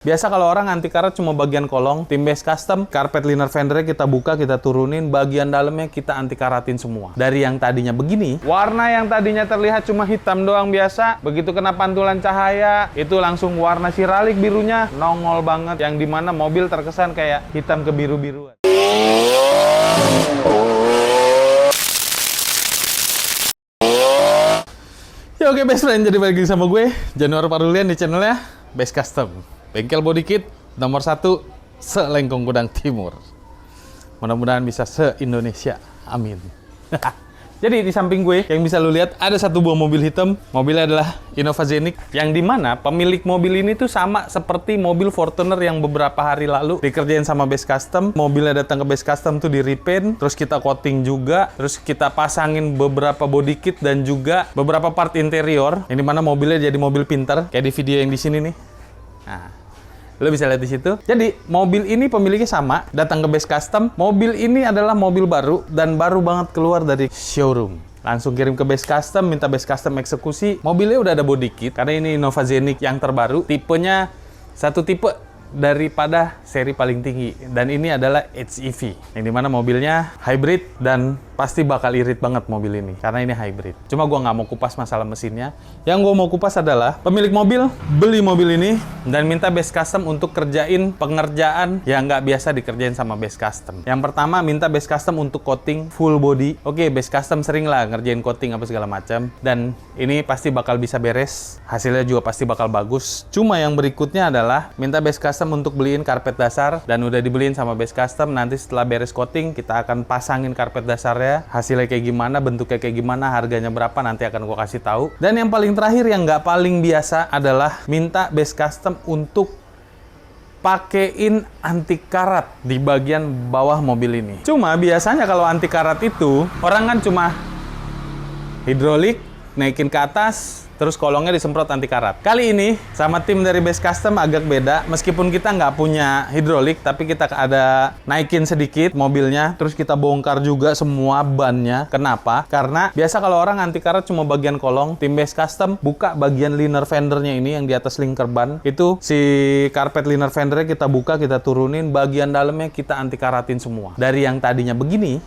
Biasa kalau orang anti karat cuma bagian kolong, tim base custom, carpet liner fendernya kita buka, kita turunin, bagian dalamnya kita anti karatin semua. Dari yang tadinya begini, warna yang tadinya terlihat cuma hitam doang biasa, begitu kena pantulan cahaya, itu langsung warna siralik birunya, nongol banget, yang dimana mobil terkesan kayak hitam ke biru-biruan. Ya oke best friend, jadi balik lagi sama gue, Januar Parulian di channelnya Base Custom. Bengkel body kit nomor 1 se-Lengkong Kudang Timur. Mudah-mudahan bisa se-Indonesia. Amin. Jadi di samping gue yang bisa lu lihat ada satu buah mobil hitam. Mobilnya adalah Innova Zenic, yang dimana pemilik mobil ini tuh sama seperti mobil Fortuner yang beberapa hari lalu dikerjain sama Base Custom. Mobilnya datang ke Base Custom tuh di repaint, terus kita coating juga, terus kita pasangin beberapa body kit dan juga beberapa part interior. Yang dimana mobilnya jadi mobil pinter kayak di video yang di sini nih. Nah, lo bisa lihat di situ. Jadi, mobil ini pemiliknya sama, datang ke Base Custom. Mobil ini adalah mobil baru dan baru banget keluar dari showroom. Langsung kirim ke Base Custom, minta Base Custom eksekusi. Mobilnya udah ada body kit, karena ini Innova Zenic yang terbaru. Tipenya satu tipe daripada seri paling tinggi. Dan ini adalah HEV, yang dimana mobilnya hybrid dan pasti bakal irit banget mobil ini, karena ini hybrid. Cuma gua nggak mau kupas masalah mesinnya. Yang gua mau kupas adalah pemilik mobil beli mobil ini dan minta Base Custom untuk kerjain pengerjaan yang nggak biasa dikerjain sama Base Custom. Yang pertama, minta Base Custom untuk coating full body. Oke, Base Custom sering lah ngerjain coating apa segala macam, dan ini pasti bakal bisa beres. Hasilnya juga pasti bakal bagus. Cuma yang berikutnya adalah minta Base Custom untuk beliin karpet dasar, dan udah dibeliin sama Base Custom. Nanti setelah beres coating, kita akan pasangin karpet dasarnya. Hasilnya kayak gimana, bentuknya kayak gimana, harganya berapa, nanti akan gua kasih tahu. Dan yang paling terakhir yang nggak paling biasa adalah minta Base Custom untuk pakein anti karat di bagian bawah mobil ini. Cuma biasanya kalau anti karat itu orang kan cuma hidrolik, naikin ke atas, terus kolongnya disemprot anti karat. Kali ini sama tim dari Base Custom agak beda. Meskipun kita nggak punya hidrolik, tapi kita ada naikin sedikit mobilnya, terus kita bongkar juga semua bannya. Kenapa? Karena biasa kalau orang anti karat cuma bagian kolong, tim Base Custom buka bagian liner fendernya ini yang di atas linker ban. Itu si karpet liner fendernya kita buka, kita turunin, bagian dalamnya kita anti karatin semua. Dari yang tadinya begini,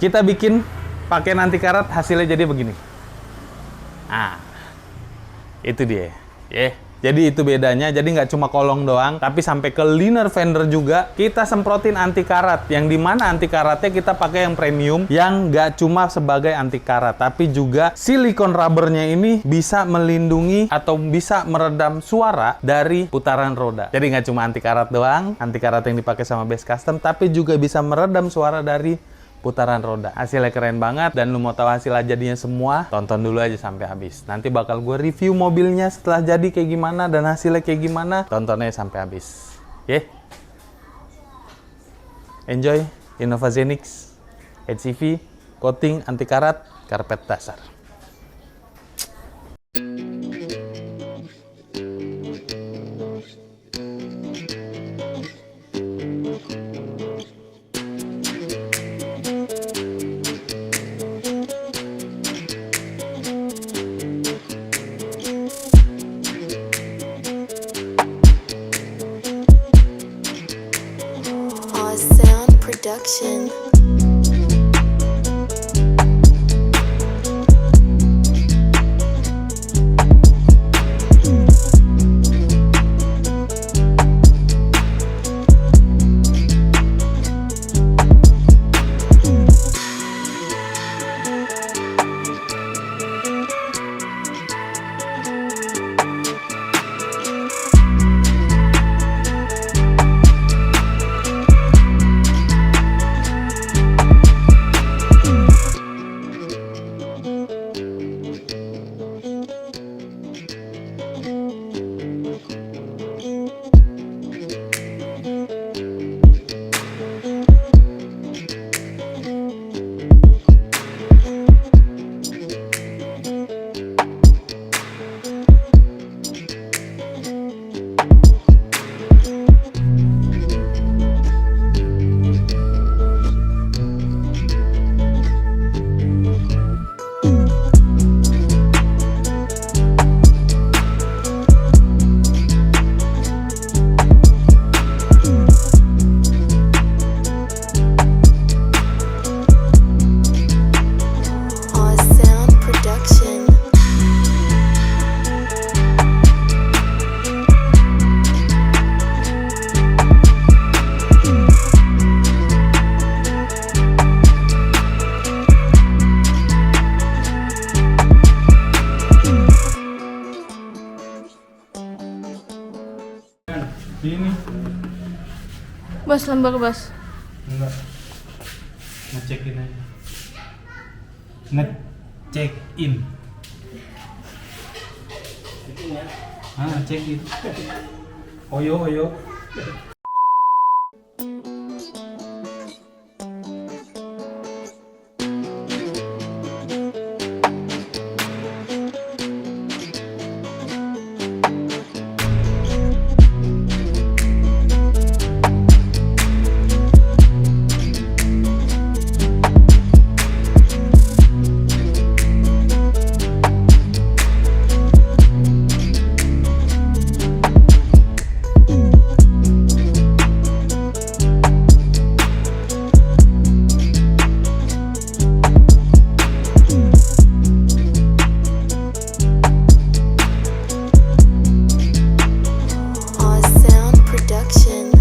kita bikin pakai anti karat, hasilnya jadi begini. Nah, itu dia. Jadi itu bedanya. Jadi nggak cuma kolong doang, tapi sampai ke liner fender juga kita semprotin anti karat. Yang dimana anti karatnya kita pakai yang premium, yang nggak cuma sebagai anti karat, tapi juga silikon rubbernya ini bisa melindungi atau bisa meredam suara dari putaran roda. Jadi nggak cuma anti karat doang, anti karat yang dipakai sama Base Custom, tapi juga bisa meredam suara dari putaran roda. Hasilnya keren banget, dan lu mau tahu hasil jadinya semua, tonton dulu aja sampai habis. Nanti bakal gue review mobilnya setelah jadi kayak gimana dan hasilnya kayak gimana. Tontonnya sampai habis. Enjoy Innova Zenic HEV coating anti karat karpet dasar. Production. Ini. Bos, lembar bos. Enggak. Ngecekin aja. Nge-check-in. Check-in. Oyo. Sound Production.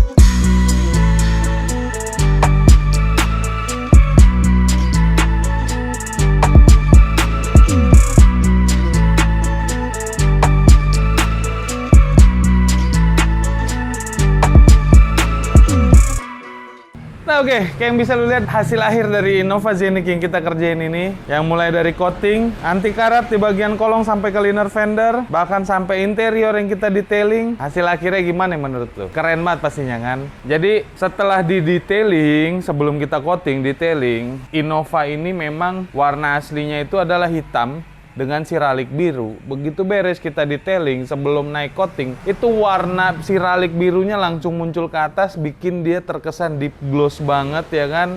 Nah oke, kayak yang bisa lu lihat hasil akhir dari Innova Zeniq yang kita kerjain ini, yang mulai dari coating, anti karat di bagian kolong sampai ke liner fender, bahkan sampai interior yang kita detailing. Hasil akhirnya gimana menurut lu? Keren banget pastinya kan? Jadi setelah di detailing, sebelum kita coating, detailing, Innova ini memang warna aslinya itu adalah hitam dengan siralik biru. Begitu beres kita detailing sebelum naik coating, itu warna siralik birunya langsung muncul ke atas, bikin dia terkesan deep gloss banget ya kan.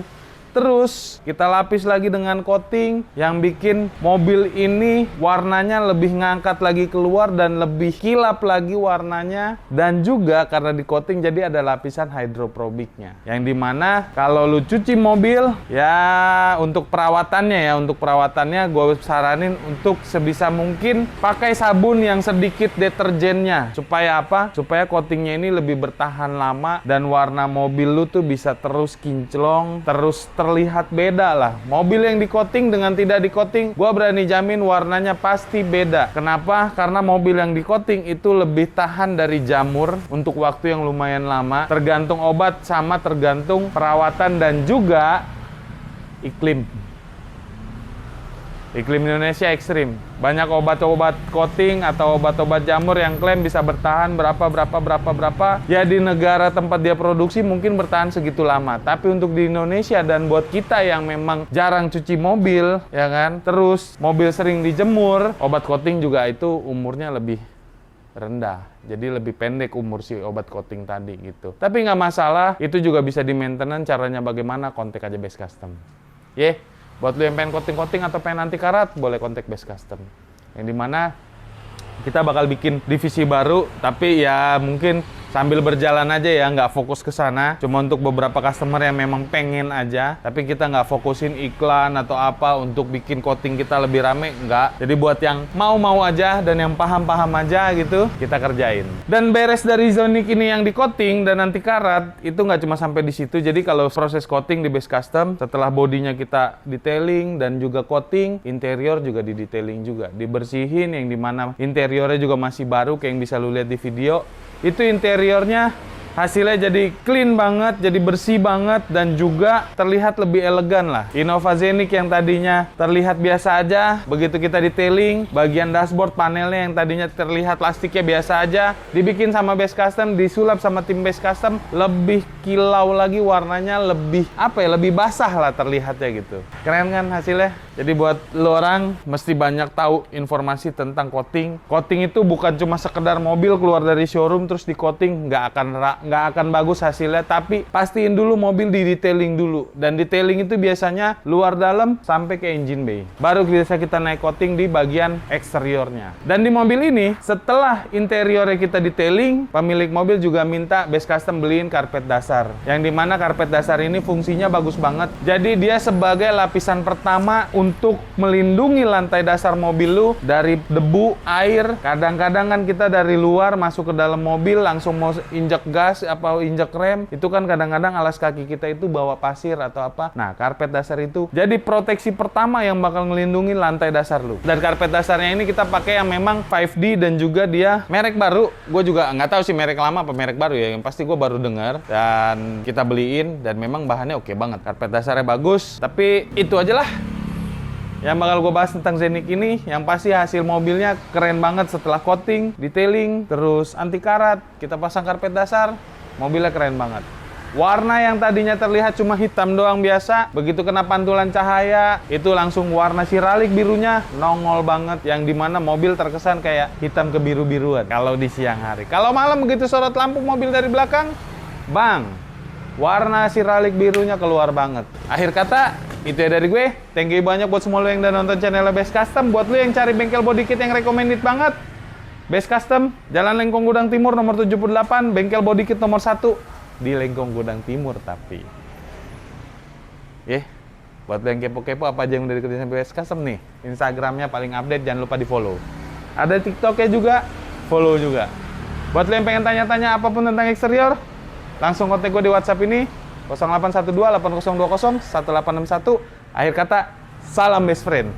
Terus kita lapis lagi dengan coating yang bikin mobil ini warnanya lebih ngangkat lagi keluar dan lebih kilap lagi warnanya. Dan juga karena di coating jadi ada lapisan hydrophobicnya, yang dimana kalau lu cuci mobil ya untuk perawatannya gue saranin untuk sebisa mungkin pakai sabun yang sedikit deterjennya. Supaya apa? Supaya coatingnya ini lebih bertahan lama dan warna mobil lu tuh bisa terus kinclong, terus terlihat beda lah. Mobil yang di coating dengan tidak di coating, gua berani jamin warnanya pasti beda. Kenapa? Karena mobil yang di coating itu lebih tahan dari jamur untuk waktu yang lumayan lama, tergantung obat sama tergantung perawatan dan juga iklim. Iklim Indonesia ekstrim. Banyak obat-obat coating atau obat-obat jamur yang klaim bisa bertahan berapa. Ya di negara tempat dia produksi mungkin bertahan segitu lama. Tapi untuk di Indonesia dan buat kita yang memang jarang cuci mobil, ya kan? Terus mobil sering dijemur, obat coating juga itu umurnya lebih rendah. Jadi lebih pendek umur si obat coating tadi gitu. Tapi nggak masalah, itu juga bisa di maintenance. Caranya bagaimana? Kontak aja Best Custom. Buat lu yang pengen coating-coating atau pengen anti karat, boleh kontak Best Custom. Yang dimana kita bakal bikin divisi baru, tapi ya mungkin sambil berjalan aja ya, nggak fokus ke sana. Cuma untuk beberapa customer yang memang pengen aja, tapi kita nggak fokusin iklan atau apa untuk bikin coating kita lebih rame, nggak. Jadi buat yang mau-mau aja dan yang paham-paham aja gitu, kita kerjain. Dan beres dari Zeniq ini yang di coating dan anti karat, itu nggak cuma sampai di situ. Jadi kalau proses coating di Best Custom, setelah bodinya kita detailing dan juga coating, interior juga di detailing juga. Dibersihin, yang dimana interiornya juga masih baru, kayak yang bisa lu lihat di video. Itu interiornya hasilnya jadi clean banget, jadi bersih banget, dan juga terlihat lebih elegan lah. Innova Zeniq yang tadinya terlihat biasa aja, begitu kita detailing, bagian dashboard panelnya yang tadinya terlihat plastiknya biasa aja, dibikin sama Best Custom, disulap sama tim Best Custom, lebih kilau lagi warnanya, lebih lebih basah lah terlihatnya gitu. Keren kan hasilnya? Jadi buat lo orang mesti banyak tahu informasi tentang coating. Coating itu bukan cuma sekedar mobil keluar dari showroom terus di coating, nggak akan bagus hasilnya. Tapi pastiin dulu mobil di detailing dulu. Dan detailing itu biasanya luar dalam sampai ke engine bay. Baru bisa kita naik coating di bagian eksteriornya. Dan di mobil ini setelah interiornya kita detailing, pemilik mobil juga minta Best Custom beliin karpet dasar dasar. Yang dimana karpet dasar ini fungsinya bagus banget. Jadi dia sebagai lapisan pertama untuk melindungi lantai dasar mobil lu dari debu, air. Kadang-kadang kan kita dari luar masuk ke dalam mobil langsung mau injek gas apa injek rem. Itu kan kadang-kadang alas kaki kita itu bawa pasir atau apa. Nah, karpet dasar itu jadi proteksi pertama yang bakal ngelindungi lantai dasar lu. Dan karpet dasarnya ini kita pakai yang memang 5D dan juga dia merek baru. Gue juga nggak tahu sih merek lama apa merek baru ya. Yang pasti gue baru dengar dan kita beliin dan memang bahannya oke banget. Karpet dasarnya bagus, tapi itu aja lah yang bakal gue bahas tentang Zenik ini. Yang pasti hasil mobilnya keren banget setelah coating, detailing, terus anti karat. Kita pasang karpet dasar, mobilnya keren banget. Warna yang tadinya terlihat cuma hitam doang biasa, begitu kena pantulan cahaya, itu langsung warna siralik birunya nongol banget. Yang dimana mobil terkesan kayak hitam kebiru-biruan kalau di siang hari. Kalau malam begitu sorot lampu mobil dari belakang, bang, warna siralik birunya keluar banget. Akhir kata, itu ya dari gue. Thank you banyak buat semua lo yang udah nonton channel Best Custom. Buat lo yang cari bengkel body kit yang recommended banget, Best Custom, Jalan Lengkong Gudang Timur nomor 78, bengkel body kit nomor 1 di Lengkong Gudang Timur. Tapi buat lo yang kepo-kepo apa aja yang udah dikerjain sampai Best Custom nih, Instagramnya paling update, jangan lupa di follow. Ada TikToknya juga, follow juga. Buat lo yang pengen tanya-tanya apapun tentang eksterior, langsung kontak gue di WhatsApp ini 0812 8020 1861. Akhir kata, salam best friend.